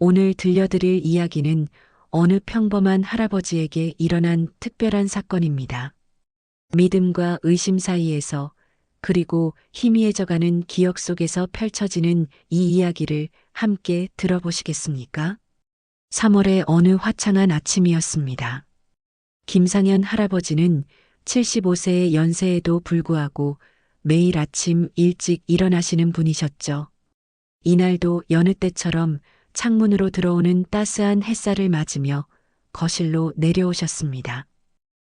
오늘 들려드릴 이야기는 어느 평범한 할아버지에게 일어난 특별한 사건입니다. 믿음과 의심 사이에서 그리고 희미해져가는 기억 속에서 펼쳐지는 이 이야기를 함께 들어보시겠습니까? 3월의 어느 화창한 아침이었습니다. 김상현 할아버지는 75세의 연세에도 불구하고 매일 아침 일찍 일어나시는 분이셨죠. 이날도 여느 때처럼 창문으로 들어오는 따스한 햇살을 맞으며 거실로 내려오셨습니다.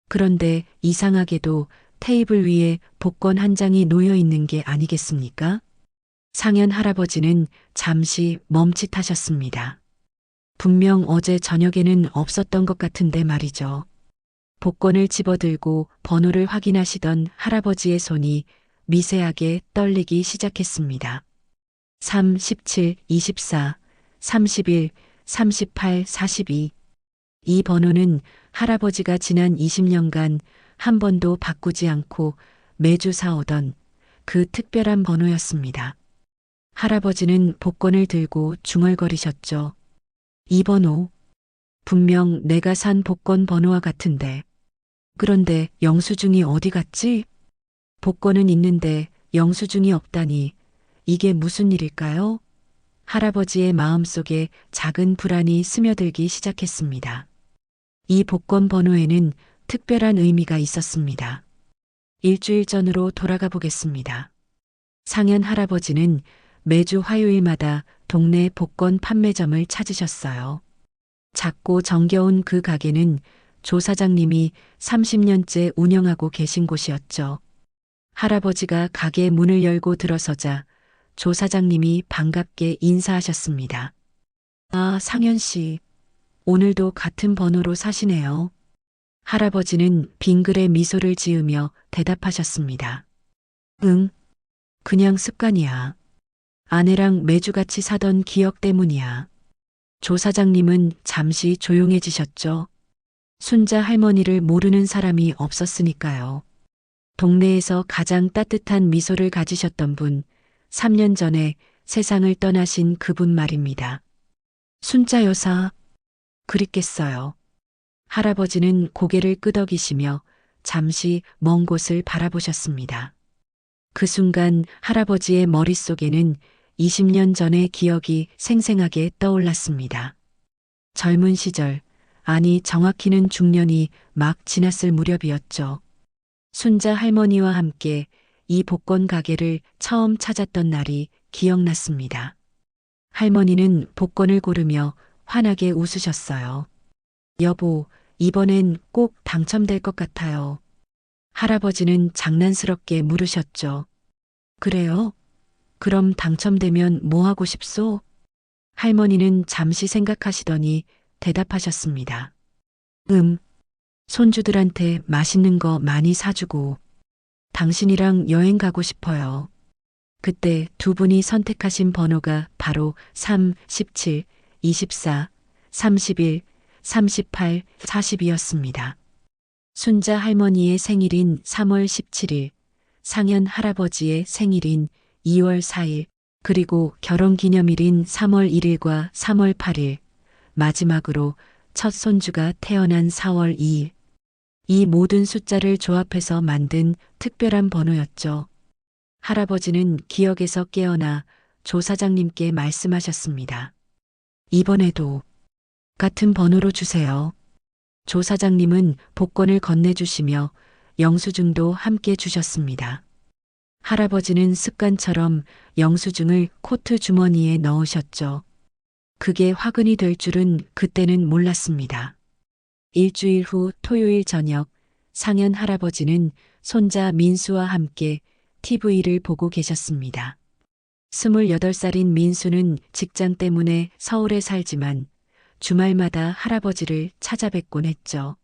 그런데 이상하게도 테이블 위에 복권 한 장이 놓여 있는 게 아니겠습니까? 상현 할아버지는 잠시 멈칫하셨습니다. 분명 어제 저녁에는 없었던 것 같은데 말이죠. 복권을 집어들고 번호를 확인하시던 할아버지의 손이 미세하게 떨리기 시작했습니다. 3, 17, 24, 31, 38, 42. 이 번호는 할아버지가 지난 20년간 한 번도 바꾸지 않고 매주 사오던 그 특별한 번호였습니다. 할아버지는 복권을 들고 중얼거리셨죠. 이 번호, 분명 내가 산 복권 번호와 같은데. 그런데 영수증이 어디 갔지? 복권은 있는데 영수증이 없다니 이게 무슨 일일까요? 할아버지의 마음속에 작은 불안이 스며들기 시작했습니다. 이 복권 번호에는 특별한 의미가 있었습니다. 일주일 전으로 돌아가 보겠습니다. 상현 할아버지는 매주 화요일마다 동네 복권 판매점을 찾으셨어요. 작고 정겨운 그 가게는 조 사장님이 30년째 운영하고 계신 곳이었죠. 할아버지가 가게 문을 열고 들어서자 조 사장님이 반갑게 인사하셨습니다. 아, 상현 씨. 오늘도 같은 번호로 사시네요. 할아버지는 빙그레 미소를 지으며 대답하셨습니다. 응, 그냥 습관이야. 아내랑 매주 같이 사던 기억 때문이야. 조 사장님은 잠시 조용해지셨죠. 순자 할머니를 모르는 사람이 없었으니까요. 동네에서 가장 따뜻한 미소를 가지셨던 분, 3년 전에 세상을 떠나신 그분 말입니다. 순자 여사, 그립겠어요. 할아버지는 고개를 끄덕이시며 잠시 먼 곳을 바라보셨습니다. 그 순간 할아버지의 머릿속에는 20년 전의 기억이 생생하게 떠올랐습니다. 젊은 시절, 아니 정확히는 중년이 막 지났을 무렵이었죠. 순자 할머니와 함께 이 복권 가게를 처음 찾았던 날이 기억났습니다. 할머니는 복권을 고르며 환하게 웃으셨어요. 여보, 이번엔 꼭 당첨될 것 같아요. 할아버지는 장난스럽게 물으셨죠. 그래요? 그럼 당첨되면 뭐 하고 싶소? 할머니는 잠시 생각하시더니 대답하셨습니다. 손주들한테 맛있는 거 많이 사주고 당신이랑 여행 가고 싶어요. 그때 두 분이 선택하신 번호가 바로 3, 17, 24, 31, 38, 40이었습니다. 순자 할머니의 생일인 3월 17일, 상현 할아버지의 생일인 2월 4일, 그리고 결혼기념일인 3월 1일과 3월 8일, 마지막으로 첫 손주가 태어난 4월 2일. 이 모든 숫자를 조합해서 만든 특별한 번호였죠. 할아버지는 기억에서 깨어나 조 사장님께 말씀하셨습니다. 이번에도 같은 번호로 주세요. 조 사장님은 복권을 건네주시며 영수증도 함께 주셨습니다. 할아버지는 습관처럼 영수증을 코트 주머니에 넣으셨죠. 그게 화근이 될 줄은 그때는 몰랐습니다. 일주일 후 토요일 저녁, 상현 할아버지는 손자 민수와 함께 TV를 보고 계셨습니다. 28살인 민수는 직장 때문에 서울에 살지만 주말마다 할아버지를 찾아뵙곤 했죠.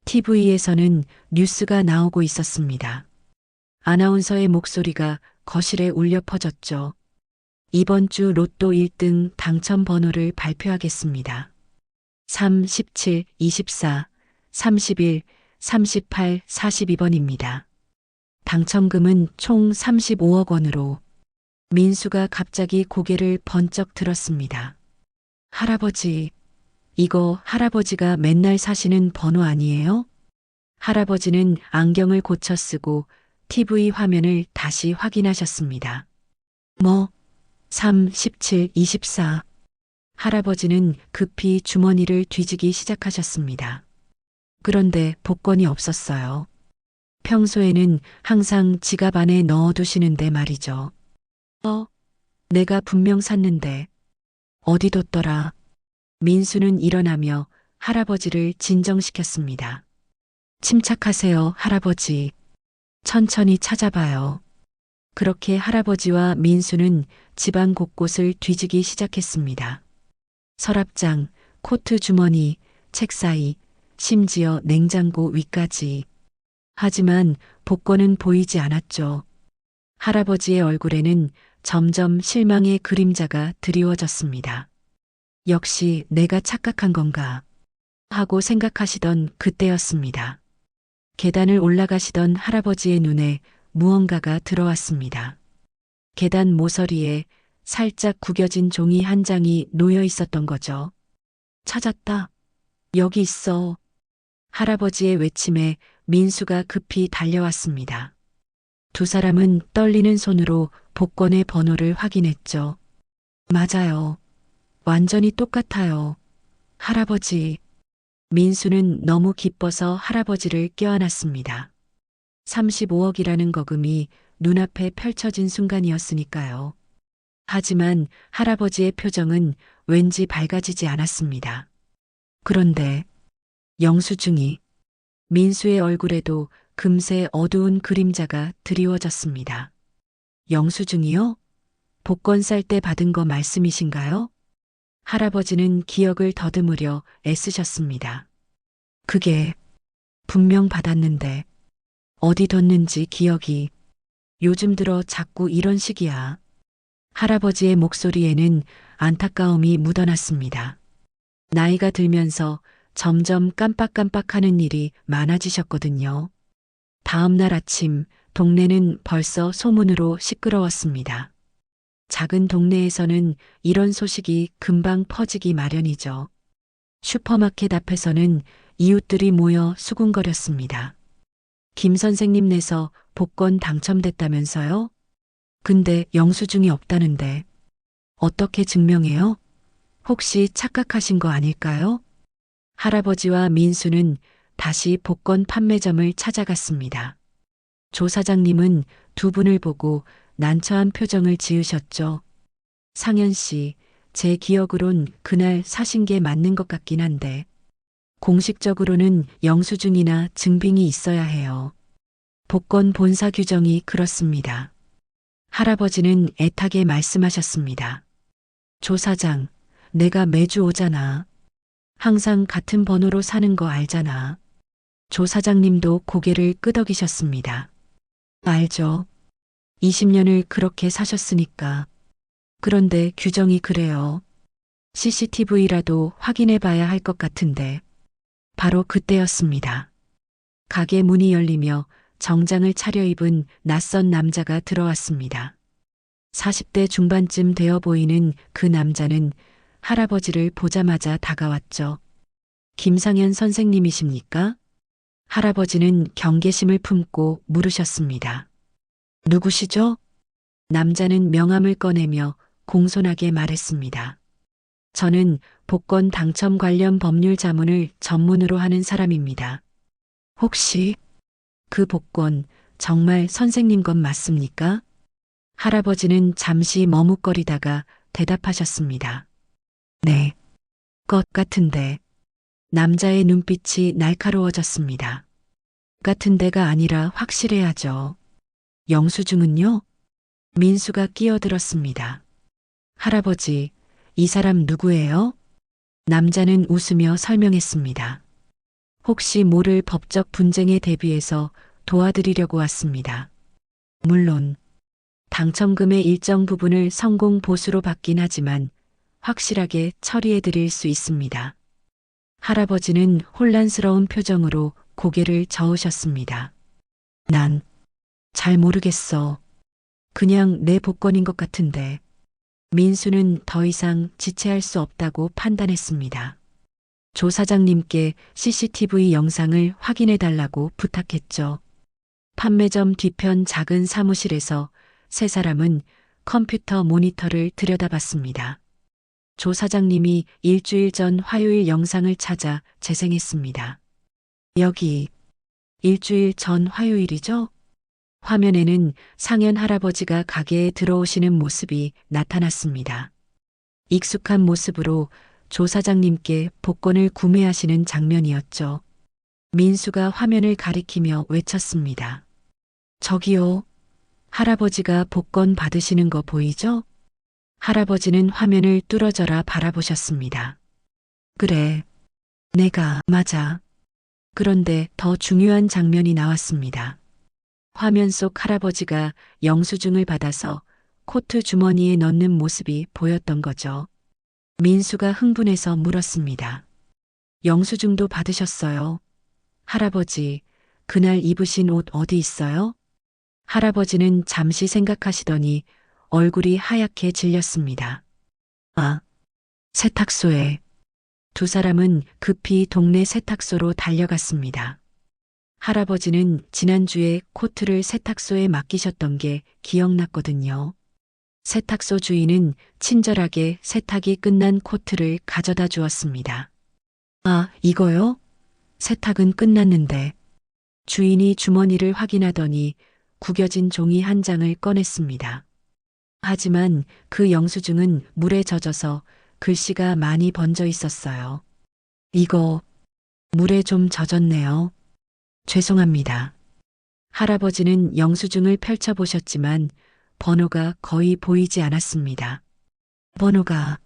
TV에서는 뉴스가 나오고 있었습니다. 아나운서의 목소리가 거실에 울려 퍼졌죠. 이번 주 로또 1등 당첨 번호를 발표하겠습니다. 3, 17, 24, 31, 38, 42번입니다. 당첨금은 총 35억 원으로. 민수가 갑자기 고개를 번쩍 들었습니다. 할아버지, 이거 할아버지가 맨날 사시는 번호 아니에요? 할아버지는 안경을 고쳐 쓰고 TV 화면을 다시 확인하셨습니다. 뭐, 3, 17, 24. 할아버지는 급히 주머니를 뒤지기 시작하셨습니다. 그런데 복권이 없었어요. 평소에는 항상 지갑 안에 넣어두시는데 말이죠. 내가 분명 샀는데 어디 뒀더라. 민수는 일어나며 할아버지를 진정시켰습니다. 침착하세요, 할아버지. 천천히 찾아봐요. 그렇게 할아버지와 민수는 집안 곳곳을 뒤지기 시작했습니다. 서랍장, 코트 주머니, 책 사이, 심지어 냉장고 위까지. 하지만 복권은 보이지 않았죠. 할아버지의 얼굴에는 점점 실망의 그림자가 드리워졌습니다. 역시 내가 착각한 건가 하고 생각하시던 그때였습니다. 계단을 올라가시던 할아버지의 눈에 무언가가 들어왔습니다. 계단 모서리에 살짝 구겨진 종이 한 장이 놓여 있었던 거죠. 찾았다. 여기 있어. 할아버지의 외침에 민수가 급히 달려왔습니다. 두 사람은 떨리는 손으로 복권의 번호를 확인했죠. 맞아요. 완전히 똑같아요. 할아버지. 민수는 너무 기뻐서 할아버지를 껴안았습니다. 35억이라는 거금이 눈앞에 펼쳐진 순간이었으니까요. 하지만 할아버지의 표정은 왠지 밝아지지 않았습니다. 그런데 영수증이 민수의 얼굴에도 금세 어두운 그림자가 드리워졌습니다. 영수증이요? 복권 살 때 받은 거 말씀이신가요? 할아버지는 기억을 더듬으려 애쓰셨습니다. 그게 분명 받았는데 어디 뒀는지 기억이 요즘 들어 자꾸 이런 식이야. 할아버지의 목소리에는 안타까움이 묻어났습니다. 나이가 들면서 점점 깜빡깜빡하는 일이 많아지셨거든요. 다음 날 아침 동네는 벌써 소문으로 시끄러웠습니다. 작은 동네에서는 이런 소식이 금방 퍼지기 마련이죠. 슈퍼마켓 앞에서는 이웃들이 모여 수군거렸습니다. 김 선생님 네서 복권 당첨됐다면서요? 근데 영수증이 없다는데 어떻게 증명해요? 혹시 착각하신 거 아닐까요? 할아버지와 민수는 다시 복권 판매점을 찾아갔습니다. 조 사장님은 두 분을 보고 난처한 표정을 지으셨죠. 상현 씨, 제 기억으론 그날 사신 게 맞는 것 같긴 한데 공식적으로는 영수증이나 증빙이 있어야 해요. 복권 본사 규정이 그렇습니다. 할아버지는 애타게 말씀하셨습니다. 조 사장, 내가 매주 오잖아. 항상 같은 번호로 사는 거 알잖아. 조 사장님도 고개를 끄덕이셨습니다. 알죠. 20년을 그렇게 사셨으니까. 그런데 규정이 그래요. CCTV라도 확인해 봐야 할 것 같은데. 바로 그때였습니다. 가게 문이 열리며 정장을 차려입은 낯선 남자가 들어왔습니다. 40대 중반쯤 되어 보이는 그 남자는 할아버지를 보자마자 다가왔죠. 김상현 선생님이십니까? 할아버지는 경계심을 품고 물으셨습니다. 누구시죠? 남자는 명함을 꺼내며 공손하게 말했습니다. 저는 복권 당첨 관련 법률 자문을 전문으로 하는 사람입니다. 혹시 그 복권 정말 선생님 것 맞습니까? 할아버지는 잠시 머뭇거리다가 대답하셨습니다. 네, 것 같은데. 남자의 눈빛이 날카로워졌습니다. 같은 데가 아니라 확실해야죠. 영수증은요? 민수가 끼어들었습니다. 할아버지, 이 사람 누구예요? 남자는 웃으며 설명했습니다. 혹시 모를 법적 분쟁에 대비해서 도와드리려고 왔습니다. 물론 당첨금의 일정 부분을 성공 보수로 받긴 하지만 확실하게 처리해 드릴 수 있습니다. 할아버지는 혼란스러운 표정으로 고개를 저으셨습니다. 난 잘 모르겠어. 그냥 내 복권인 것 같은데. 민수는 더 이상 지체할 수 없다고 판단했습니다. 조 사장님께 CCTV 영상을 확인해 달라고 부탁했죠. 판매점 뒤편 작은 사무실에서 세 사람은 컴퓨터 모니터를 들여다봤습니다. 조 사장님이 일주일 전 화요일 영상을 찾아 재생했습니다. 여기 일주일 전 화요일이죠? 화면에는 상현 할아버지가 가게에 들어오시는 모습이 나타났습니다. 익숙한 모습으로 조 사장님께 복권을 구매하시는 장면이었죠. 민수가 화면을 가리키며 외쳤습니다. 저기요. 할아버지가 복권 받으시는 거 보이죠? 할아버지는 화면을 뚫어져라 바라보셨습니다. 그래. 맞아. 그런데 더 중요한 장면이 나왔습니다. 화면 속 할아버지가 영수증을 받아서 코트 주머니에 넣는 모습이 보였던 거죠. 민수가 흥분해서 물었습니다. 영수증도 받으셨어요? 할아버지, 그날 입으신 옷 어디 있어요? 할아버지는 잠시 생각하시더니 얼굴이 하얗게 질렸습니다. 아, 세탁소에. 두 사람은 급히 동네 세탁소로 달려갔습니다. 할아버지는 지난주에 코트를 세탁소에 맡기셨던 게 기억났거든요. 세탁소 주인은 친절하게 세탁이 끝난 코트를 가져다 주었습니다. 아, 이거요? 세탁은 끝났는데. 주인이 주머니를 확인하더니 구겨진 종이 한 장을 꺼냈습니다. 하지만 그 영수증은 물에 젖어서 글씨가 많이 번져 있었어요. 이거 물에 좀 젖었네요. 죄송합니다. 할아버지는 영수증을 펼쳐보셨지만 번호가 거의 보이지 않았습니다. 번호가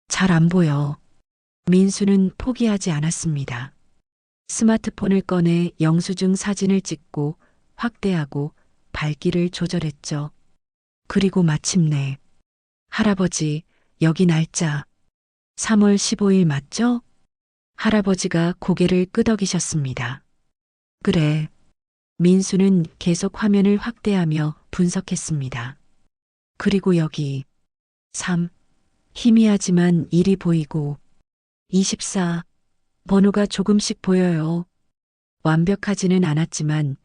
잘 안 보여. 민수는 포기하지 않았습니다. 스마트폰을 꺼내 영수증 사진을 찍고 확대하고 밝기를 조절했죠. 그리고 마침내 할아버지, 여기 날짜 3월 15일 맞죠? 할아버지가 고개를 끄덕이셨습니다. 그래. 민수는 계속 화면을 확대하며 분석했습니다. 그리고 여기 3. 희미하지만 일이 보이고 24. 번호가 조금씩 보여요. 완벽하지는 않았지만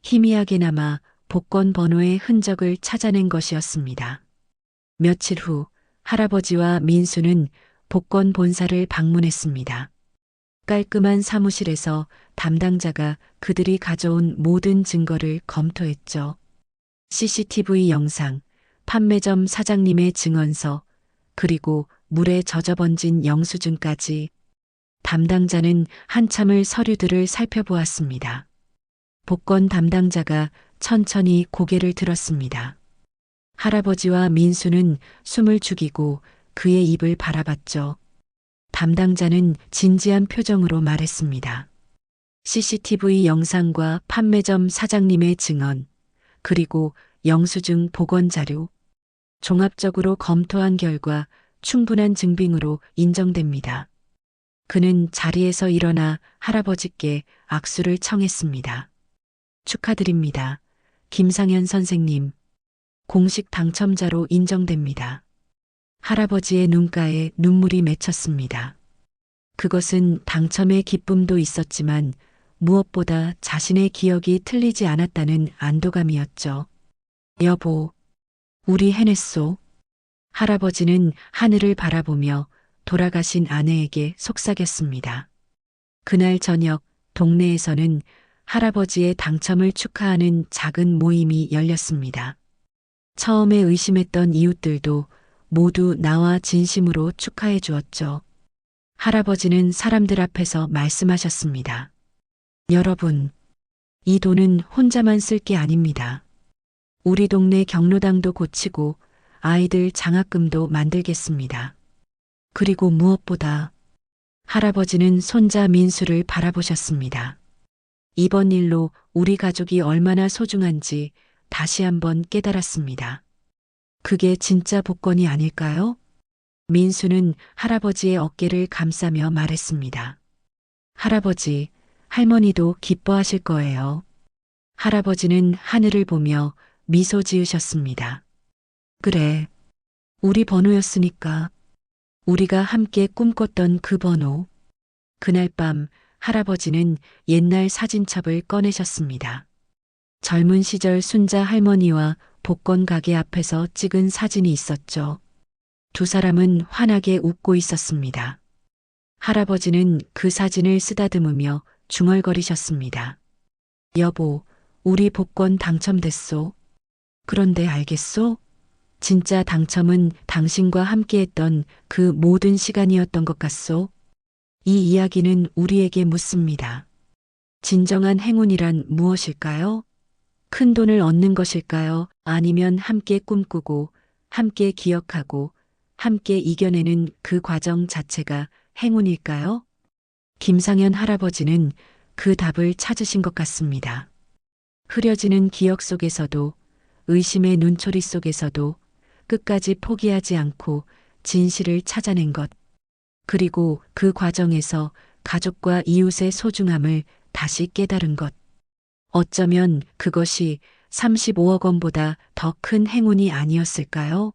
희미하게나마 복권 번호의 흔적을 찾아낸 것이었습니다. 며칠 후 할아버지와 민수는 복권 본사를 방문했습니다. 깔끔한 사무실에서 담당자가 그들이 가져온 모든 증거를 검토했죠. CCTV 영상, 판매점 사장님의 증언서, 그리고 물에 젖어번진 영수증까지. 담당자는 한참을 서류들을 살펴보았습니다. 복권 담당자가 천천히 고개를 들었습니다. 할아버지와 민수는 숨을 죽이고 그의 입을 바라봤죠. 담당자는 진지한 표정으로 말했습니다. CCTV 영상과 판매점 사장님의 증언, 그리고 영수증 복원 자료, 종합적으로 검토한 결과 충분한 증빙으로 인정됩니다. 그는 자리에서 일어나 할아버지께 악수를 청했습니다. 축하드립니다. 김상현 선생님. 공식 당첨자로 인정됩니다. 할아버지의 눈가에 눈물이 맺혔습니다. 그것은 당첨의 기쁨도 있었지만 무엇보다 자신의 기억이 틀리지 않았다는 안도감이었죠. 여보, 우리 해냈소. 할아버지는 하늘을 바라보며 돌아가신 아내에게 속삭였습니다. 그날 저녁 동네에서는 할아버지의 당첨을 축하하는 작은 모임이 열렸습니다. 처음에 의심했던 이웃들도 모두 나와 진심으로 축하해 주었죠. 할아버지는 사람들 앞에서 말씀하셨습니다. 여러분, 이 돈은 혼자만 쓸 게 아닙니다. 우리 동네 경로당도 고치고 아이들 장학금도 만들겠습니다. 그리고 무엇보다 할아버지는 손자 민수를 바라보셨습니다. 이번 일로 우리 가족이 얼마나 소중한지 다시 한번 깨달았습니다. 그게 진짜 복권이 아닐까요? 민수는 할아버지의 어깨를 감싸며 말했습니다. 할아버지, 할머니도 기뻐하실 거예요. 할아버지는 하늘을 보며 미소 지으셨습니다. 그래, 우리 번호였으니까. 우리가 함께 꿈꿨던 그 번호. 그날 밤 할아버지는 옛날 사진첩을 꺼내셨습니다. 젊은 시절 순자 할머니와 복권 가게 앞에서 찍은 사진이 있었죠. 두 사람은 환하게 웃고 있었습니다. 할아버지는 그 사진을 쓰다듬으며 중얼거리셨습니다. 여보, 우리 복권 당첨됐소. 그런데 알겠소? 진짜 당첨은 당신과 함께했던 그 모든 시간이었던 것 같소? 이 이야기는 우리에게 묻습니다. 진정한 행운이란 무엇일까요? 큰 돈을 얻는 것일까요? 아니면 함께 꿈꾸고, 함께 기억하고, 함께 이겨내는 그 과정 자체가 행운일까요? 김상현 할아버지는 그 답을 찾으신 것 같습니다. 흐려지는 기억 속에서도, 의심의 눈초리 속에서도 끝까지 포기하지 않고 진실을 찾아낸 것. 그리고 그 과정에서 가족과 이웃의 소중함을 다시 깨달은 것. 어쩌면 그것이 35억 원보다 더 큰 행운이 아니었을까요?